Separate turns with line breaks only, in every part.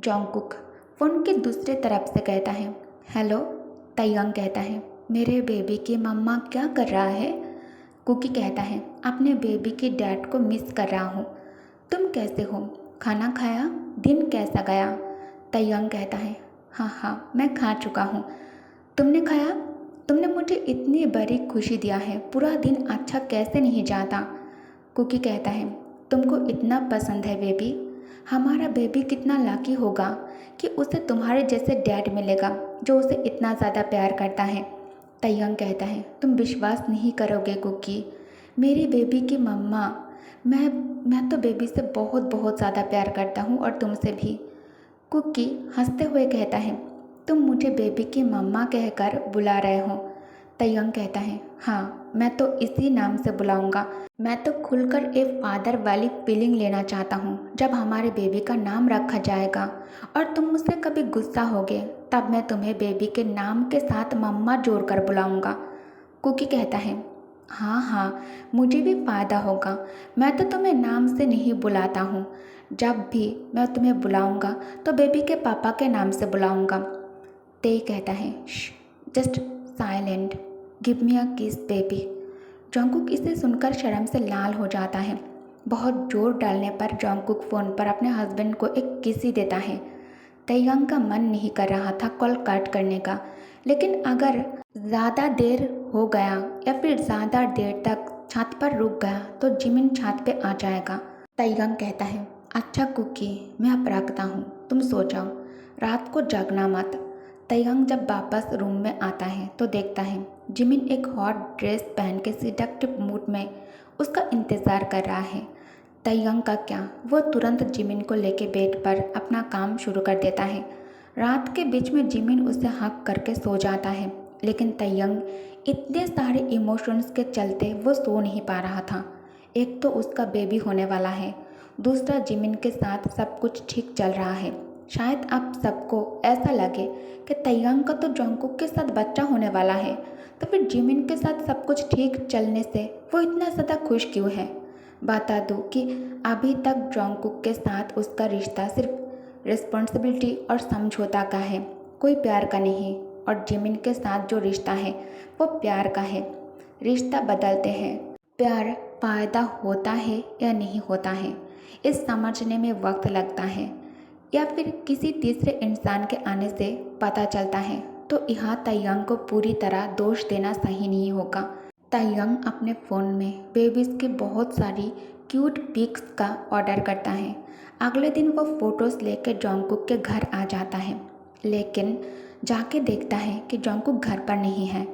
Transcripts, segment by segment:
Jungkook phone के दूसरे तरफ से कहता है, हेलो। ताइयांग कहता है, मेरे बेबी की मम्मा क्या कर रहा है? कुकी कहता है, अपने बेबी के डैड को मिस कर रहा हूँ। तुम कैसे हो? खाना खाया? दिन कैसा गया? ताइयांग कहता है, हाँ हाँ मैं खा चुका हूँ। तुमने खाया? तुमने मुझे इतनी बड़ी खुशी दिया है, पूरा दिन अच्छा कैसे नहीं जाता? कुकी कहता है, तुमको इतना पसंद है बेबी? हमारा बेबी कितना लकी होगा कि उसे तुम्हारे जैसे डैड मिलेगा जो उसे इतना ज़्यादा प्यार करता है। ताइयांग कहता है, तुम विश्वास नहीं करोगे कुकी, मेरी बेबी की मम्मा, मैं तो बेबी से बहुत बहुत ज़्यादा प्यार करता हूँ और तुमसे भी। कुकी हंसते हुए कहता है, तुम मुझे बेबी की मम्मा कहकर बुला रहे हो? ताइयांग कहता है, हाँ मैं तो इसी नाम से बुलाऊंगा। मैं तो खुलकर एक फादर वाली फीलिंग लेना चाहता हूँ जब हमारे बेबी का नाम रखा जाएगा और तुम मुझसे कभी गुस्सा होगे तब मैं तुम्हें बेबी के नाम के साथ मम्मा जोड़कर बुलाऊंगा। कुकी कहता है, हाँ हाँ मुझे भी फ़ायदा होगा, मैं तो तुम्हें नाम से नहीं बुलाता हूँ। जब भी मैं तुम्हें बुलाऊंगा तो बेबी के पापा के नाम से बुलाऊंगा। ते कहता है, जस्ट साइलेंट, गिव मी अ किस बेबी। जोंगकुक इसे सुनकर शर्म से लाल हो जाता है। बहुत जोर डालने पर जोंगकुक फ़ोन पर अपने हस्बैंड को एक किस ही देता है। ताइयांग का मन नहीं कर रहा था कॉल कट करने का, लेकिन अगर ज़्यादा देर हो गया या फिर ज़्यादा देर तक छत पर रुक गया तो जिमिन छत पे आ जाएगा। ताइयांग कहता है, अच्छा कुकी मैं अब रखता हूँ, तुम सो जाओ, रात को जगना मत। ताइयांग जब वापस रूम में आता है तो देखता है जिमिन एक हॉट ड्रेस पहन के सिडक्टिव मूड में उसका इंतज़ार कर रहा है। ताइयांग का क्या, वो तुरंत जिमिन को लेके बेड पर अपना काम शुरू कर देता है। रात के बीच में जिमिन उसे हक करके सो जाता है, लेकिन ताइयांग इतने सारे इमोशंस के चलते वो सो नहीं पा रहा था। एक तो उसका बेबी होने वाला है, दूसरा जिमिन के साथ सब कुछ ठीक चल रहा है। शायद आप सबको ऐसा लगे कि ताइयांग का तो जोंगकुक के साथ बच्चा होने वाला है, तो फिर जिमिन के साथ सब कुछ ठीक चलने से वो इतना ज़्यादा खुश क्यों है? बता दूँ कि अभी तक जोंगकुक के साथ उसका रिश्ता सिर्फ रिस्पॉन्सिबिलिटी और समझौता का है, कोई प्यार का नहीं। और जिमिन के साथ जो रिश्ता है वो प्यार का है। रिश्ता बदलते हैं, प्यार फ़ायदा होता है या नहीं होता है इस समझने में वक्त लगता है, या फिर किसी तीसरे इंसान के आने से पता चलता है। तो यहाँ ताइयांग को पूरी तरह दोष देना सही नहीं होगा। ताइयांग अपने फ़ोन में बेबीज़ की बहुत सारी क्यूट पिक्स का ऑर्डर करता है। अगले दिन वो फ़ोटोज़ लेकर जोंगकुक के घर आ जाता है, लेकिन जाके देखता है कि जोंगकुक घर पर नहीं है।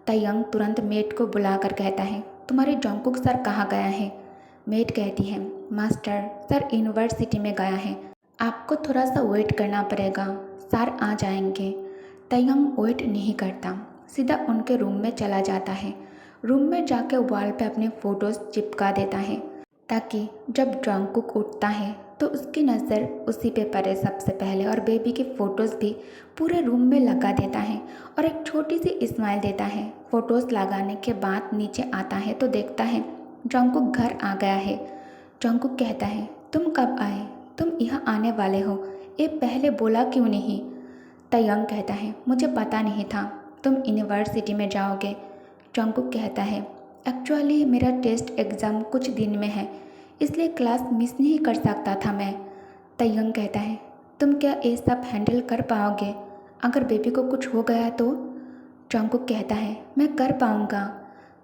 ताइयांग तुरंत मेट को बुलाकर कहता है, तुम्हारे जोंगकुक सर कहाँ गया है? मेट कहती है, मास्टर सर यूनिवर्सिटी में गया है, आपको थोड़ा सा वेट करना पड़ेगा, सर आ जाएंगे। ताइयांग वेट नहीं करता, सीधा उनके रूम में चला जाता है। रूम में जाके वॉल पे अपने फ़ोटोज़ चिपका देता है ताकि जब जोंगकुक उठता है तो उसकी नज़र उसी पे पड़े सबसे पहले, और बेबी की फ़ोटोज़ भी पूरे रूम में लगा देता है और एक छोटी सी स्माइल देता है। फ़ोटोज़ लगाने के बाद नीचे आता है तो देखता है जोंगकुक घर आ गया है। जोंगकुक कहता है, तुम कब आए? तुम यहाँ आने वाले हो, ये पहले बोला क्यों नहीं? ताइयांग कहता है, मुझे पता नहीं था तुम यूनिवर्सिटी में जाओगे। जोंगकुक कहता है, एक्चुअली मेरा टेस्ट एग्ज़ाम कुछ दिन में है, इसलिए क्लास मिस नहीं कर सकता था मैं। ताइयांग कहता है, तुम क्या ये सब हैंडल कर पाओगे अगर बेबी को कुछ हो गया तो? जोंगकुक कहता है, मैं कर पाऊँगा,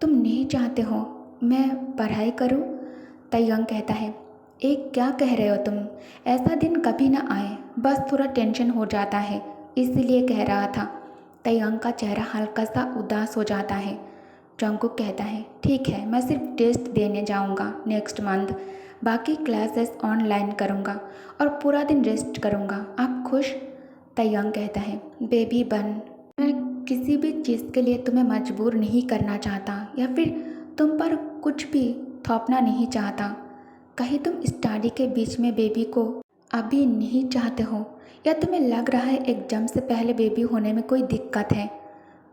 तुम नहीं चाहते हो मैं पढ़ाई करूँ? ताइयांग कहता है, एक क्या कह रहे हो तुम? ऐसा दिन कभी ना आए, बस थोड़ा टेंशन हो जाता है इसीलिए कह रहा था। ताइयांग का चेहरा हल्का सा उदास हो जाता है। जोंगकुक कहता है, ठीक है मैं सिर्फ टेस्ट देने जाऊंगा नेक्स्ट मंथ, बाकी क्लासेस ऑनलाइन करूंगा और पूरा दिन रेस्ट करूंगा, आप खुश? ताइयांग कहता है, बेबी बन, मैं किसी भी चीज़ के लिए तुम्हें मजबूर नहीं करना चाहता या फिर तुम पर कुछ भी थोपना नहीं चाहता। कहीं तुम स्टडी के बीच में बेबी को अभी नहीं चाहते हो, या तुम्हें लग रहा है एग्जाम से पहले बेबी होने में कोई दिक्कत है?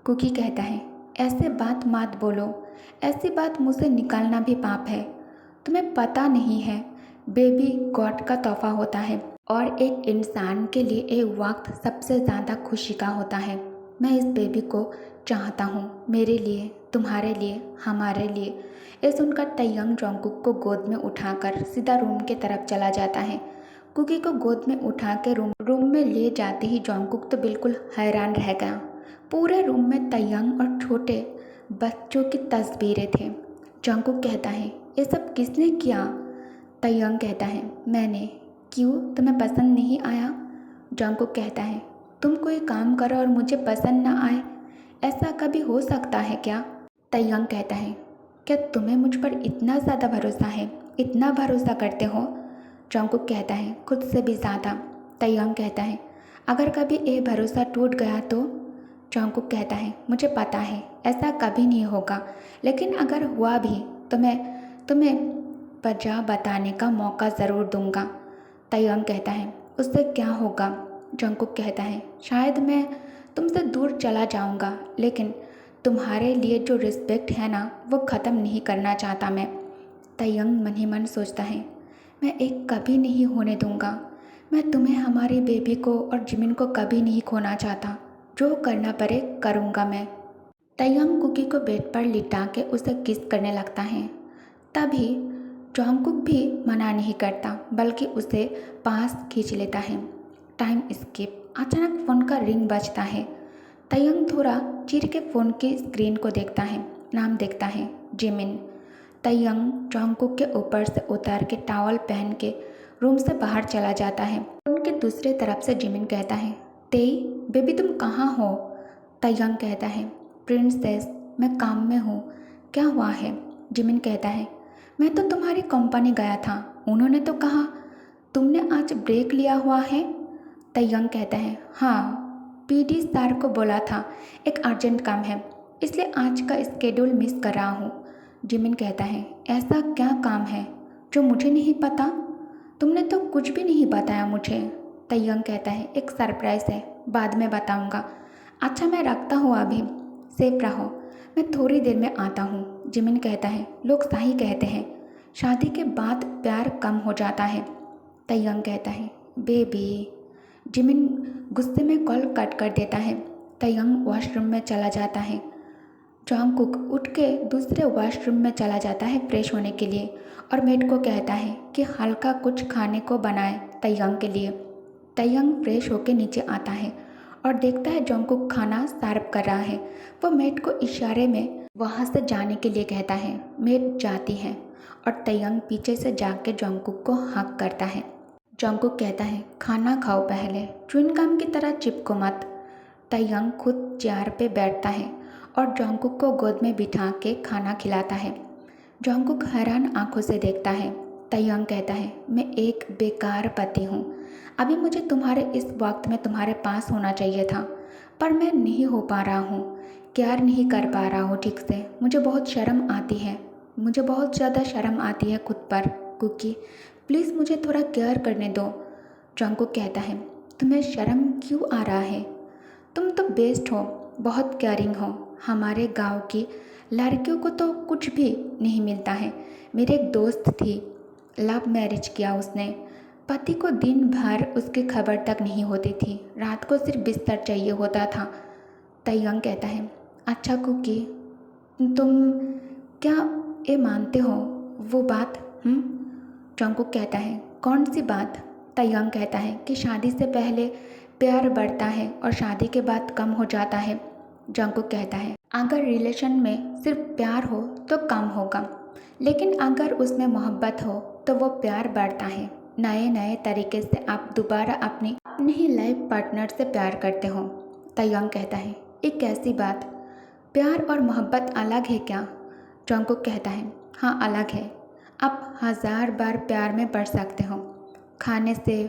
कुकी कहता है, ऐसे बात मत बोलो, ऐसी बात मुँह से निकालना भी पाप है। तुम्हें पता नहीं है बेबी गॉड का तोहफा होता है और एक इंसान के लिए ये वक्त सबसे ज़्यादा खुशी का होता है। मैं इस बेबी को चाहता हूँ, मेरे लिए, तुम्हारे लिए, हमारे लिए। ये सुनकर तयंग जोंगकुक को गोद में उठाकर सीधा रूम की तरफ चला जाता है। कुकी को गोद में उठा के रूम में ले जाते ही जोंगकुक तो बिल्कुल हैरान रह गया। पूरे रूम में तयंग और छोटे बच्चों की तस्वीरें थे। जोंगकुक कहता है, ये सब किसने किया? तयंग कहता है, मैंने। क्यों, तुम्हें पसंद नहीं आया? जोंगकुक कहता है, तुम कोई काम करो और मुझे पसंद ना आए, ऐसा कभी हो सकता है क्या? तयंग कहता है, क्या तुम्हें मुझ पर इतना ज़्यादा भरोसा है, इतना भरोसा करते हो? जोंगकुक कहता है, खुद से भी ज़्यादा। तयंग कहता है, अगर कभी ये भरोसा टूट गया तो? जोंगकुक कहता है, मुझे पता है ऐसा कभी नहीं होगा, लेकिन अगर हुआ भी तो मैं तुम्हें वजह बताने का मौका ज़रूर दूंगा। तयंग कहता है, उससे क्या होगा? जोंगकुक कहता है, शायद मैं तुमसे दूर चला जाऊंगा, लेकिन तुम्हारे लिए जो रिस्पेक्ट है ना, वो ख़त्म नहीं करना चाहता मैं। तयंग मन ही मन सोचता है, मैं एक कभी नहीं होने दूंगा। मैं तुम्हें, हमारी बेबी को और जिमिन को कभी नहीं खोना चाहता। जो करना पड़े करूँगा मैं। तयंग कुकी को बेड पर लिटा के उसे किस करने लगता है। तभी जोंगकुक भी मना नहीं करता, बल्कि उसे पास खींच लेता है। Time skip. अचानक फ़ोन का रिंग बजता है। तयंग थोड़ा चीर के फ़ोन की स्क्रीन को देखता है। नाम देखता है, जिमिन। तयंग जोंगकुक के ऊपर से उतार के टॉवल पहन के रूम से बाहर चला जाता है। उनके दूसरे तरफ से जिमिन कहता है, तेई बेबी तुम कहाँ हो? तयंग कहता है, प्रिंसेस मैं काम में हूँ, क्या हुआ है? जिमिन कहता है, मैं तो तुम्हारी कंपनी गया था, उन्होंने तो कहा तुमने आज ब्रेक लिया हुआ है। तयंग कहता है, हाँ, पीडी सर को बोला था एक अर्जेंट काम है, इसलिए आज का स्केड्यूल मिस कर रहा हूँ। जिमिन कहता है, ऐसा क्या काम है जो मुझे नहीं पता? तुमने तो कुछ भी नहीं बताया मुझे। तयंग कहता है, एक सरप्राइज़ है, बाद में बताऊंगा। अच्छा मैं रखता हूँ अभी, सेफ रहो, मैं थोड़ी देर में आता हूँ। जिमिन कहता है, लोग सही कहते हैं, शादी के बाद प्यार कम हो जाता है। तयंग कहता है, बेबी। जिमिन गुस्से में कॉल कट कर देता है। तयंग वॉशरूम में चला जाता है। जोंगकुक उठ के दूसरे वॉशरूम में चला जाता है फ्रेश होने के लिए और मेड को कहता है कि हल्का कुछ खाने को बनाए तयंग के लिए। तयंग फ्रेश होके नीचे आता है और देखता है जोंगकुक खाना सर्व कर रहा है। वो मेड को इशारे में वहाँ से जाने के लिए कहता है। मेड जाती है और तयंग पीछे से जाके जोंगकुक को हक करता है। जोंगकुक कहता है, खाना खाओ पहले, च्युइंग गम की तरह चिपको मत। तयंग खुद चेयर पे बैठता है और जोंगकुक को गोद में बिठा के खाना खिलाता है। जोंगकुक हैरान आंखों से देखता है। तयंग कहता है, मैं एक बेकार पति हूँ, अभी मुझे तुम्हारे इस वक्त में तुम्हारे पास होना चाहिए था, पर मैं नहीं हो पा रहा हूँ, केयर नहीं कर पा रहा हूँ ठीक से। मुझे बहुत शर्म आती है, मुझे बहुत ज़्यादा शर्म आती है खुद पर। कुकी प्लीज़ मुझे थोड़ा केयर करने दो। जोंगकुक कहता है, तुम्हें शर्म क्यों आ रहा है? तुम तो बेस्ट हो, बहुत केयरिंग हो, हमारे गांव की लड़कियों को तो कुछ भी नहीं मिलता है। मेरी एक दोस्त थी, लव मैरिज किया उसने, पति को दिन भर उसकी खबर तक नहीं होती थी, रात को सिर्फ बिस्तर चाहिए होता था। तयंग कहता है, अच्छा कुकी तुम क्या ये मानते हो वो बात? जोंगकुक कहता है, कौन सी बात? तयंग कहता है कि शादी से पहले प्यार बढ़ता है और शादी के बाद कम हो जाता है। जोंगकुक कहता है, अगर रिलेशन में सिर्फ प्यार हो तो कम होगा, लेकिन अगर उसमें मोहब्बत हो तो वो प्यार बढ़ता है। नए नए तरीके से आप दोबारा अपने ही लाइफ पार्टनर से प्यार करते हो। तयंग कहता है, एक कैसी बात? प्यार और मोहब्बत अलग है क्या? जोंगकुक कहता है, हाँ अलग है। आप 1000 बार प्यार में पड़ सकते हो, खाने से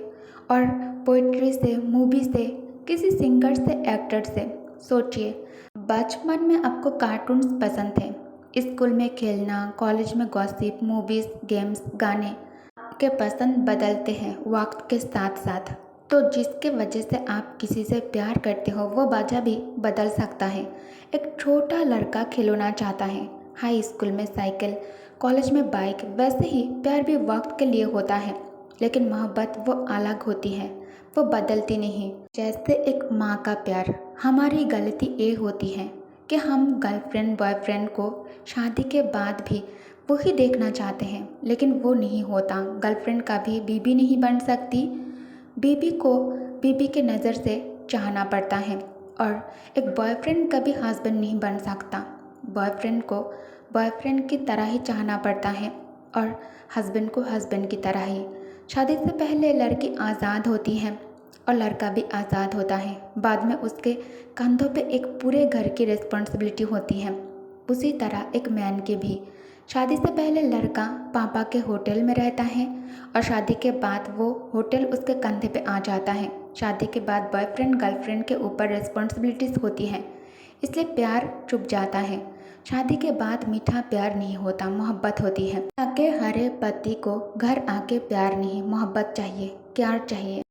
और पोइट्री से, मूवी से, किसी सिंगर से, एक्टर से। सोचिए, बचपन में आपको कार्टून्स पसंद थे, स्कूल में खेलना, कॉलेज में गॉसिप, मूवीज़, गेम्स, गाने के पसंद बदलते हैं वक्त के साथ साथ। तो जिसके वजह से आप किसी से प्यार करते हो वो वजह भी बदल सकता है। एक छोटा लड़का खिलौना चाहता है, हाई स्कूल में साइकिल, कॉलेज में बाइक, वैसे ही प्यार भी वक्त के लिए होता है। लेकिन मोहब्बत वो अलग होती है, वो बदलती नहीं। जैसे एक माँ का प्यार। हमारी गलती ये होती है कि हम गर्लफ्रेंड बॉयफ्रेंड को शादी के बाद भी वही देखना चाहते हैं, लेकिन वो नहीं होता। गर्लफ्रेंड कभी बीबी नहीं बन सकती, बीबी को बीबी के नज़र से चाहना पड़ता है, और एक बॉयफ्रेंड कभी हस्बैंड नहीं बन सकता। बॉयफ्रेंड को बॉयफ्रेंड की तरह ही चाहना पड़ता है और हस्बैंड को हस्बैंड की तरह ही। शादी से पहले लड़की आज़ाद होती है और लड़का भी आज़ाद होता है। बाद में उसके कंधों पे एक पूरे घर की रिस्पॉन्सिबिलिटी होती है। उसी तरह एक मैन की भी। शादी से पहले लड़का पापा के होटल में रहता है और शादी के बाद वो होटल उसके कंधे पे आ जाता है। शादी के बाद बॉयफ्रेंड गर्लफ्रेंड के ऊपर रिस्पॉन्सिबिलिटीज़ होती हैं, इसलिए प्यार चुप जाता है। शादी के बाद मीठा प्यार नहीं होता, मोहब्बत होती है। आके हरे पति को घर आके प्यार नहीं, मोहब्बत चाहिए, प्यार चाहिए।